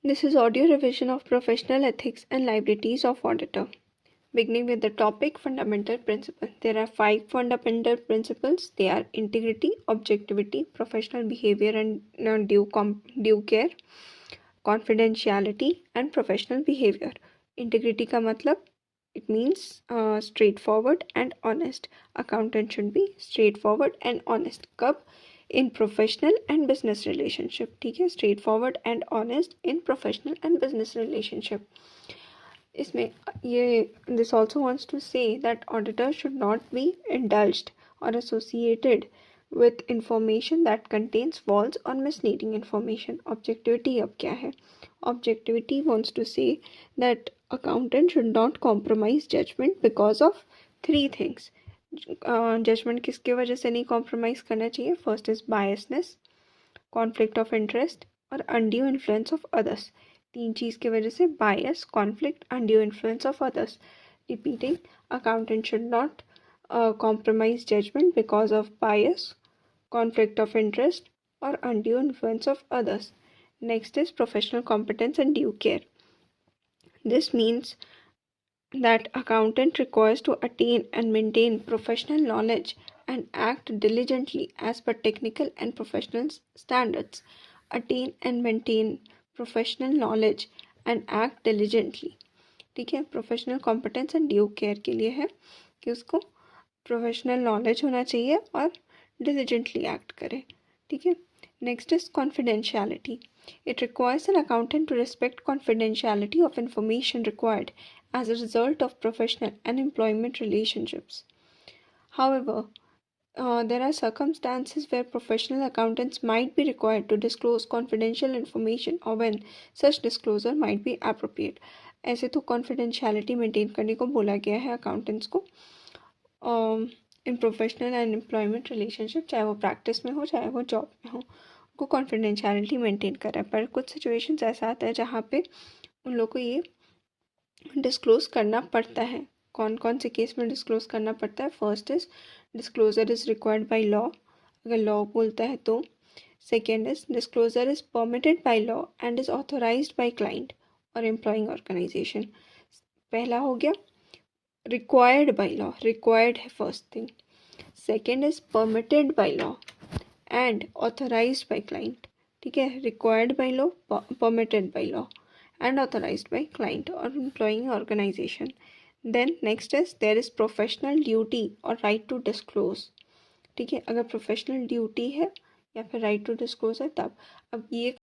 This is audio revision of professional ethics and liabilities of auditor. Beginning with the topic fundamental principle. There are 5 fundamental principles. They are integrity, objectivity, professional behavior and due care, confidentiality and professional behavior. Integrity का मतलब it means straightforward and honest. Accountant should be straightforward and honest. कब? In professional and business relationship. ठीक है, straightforward and honest in professional and business relationship. इसमें ये this also wants to say that auditors should not be indulged or associated with information that contains false or misleading information. Objectivity अब क्या है? Objectivity wants to say that accountant should not compromise judgment because of 3 things. Judgment किसके वजह से नहीं compromise करना चाहिए? First is biasness, conflict of interest और अनड्यू इन्फ्लुएंस ऑफ अदर्स. 3 चीज़ की वजह से bias, conflict, undue influence of others. Repeating, accountant should not compromise judgment because of bias, conflict of interest or undue influence of others. Next is professional competence and due care. This means that accountant requires to attain and maintain professional knowledge and act diligently as per technical and professional standards. Attain and maintain professional knowledge and act diligently. ठीक है, professional competence and due care के लिए है कि उसको professional knowledge होना चाहिए और डिलिजेंटली एक्ट करे. ठीक है. Next is confidentiality. It requires an accountant to respect confidentiality of information required as a result of professional and employment relationships. However, there are circumstances where professional accountants might be required to disclose confidential information or when such disclosure might be appropriate. ऐसे तो confidentiality maintain करने को बोला गया है accountants को in professional and employment relationship, चाहे वो प्रैक्टिस में हो चाहे वो जॉब में हो, उनको कॉन्फिडेंशियलिटी मेंटेन कर रहा है. पर कुछ सिचुएशंस ऐसा आता है जहाँ पे उन लोगों को ये डिस्क्लोज़ करना पड़ता है. कौन कौन से केस में डिस्क्लोज़ करना पड़ता है? First is disclosure is required by law, अगर लॉ बोलता है तो. Second is disclosure is permitted by law and is authorised by client और एम्प्लॉइंग ऑर्गेनाइजेशन. पहला हो गया रिक्वायर्ड बाय लॉ, रिक्वायर्ड है first thing. Second is permitted by law and authorised by client. ठीक है, required by law, permitted by law and authorized by client or employing organization. Then next is there is professional duty or right to disclose. ठीक है, अगर professional duty है या फिर right to disclose है तब. अब ये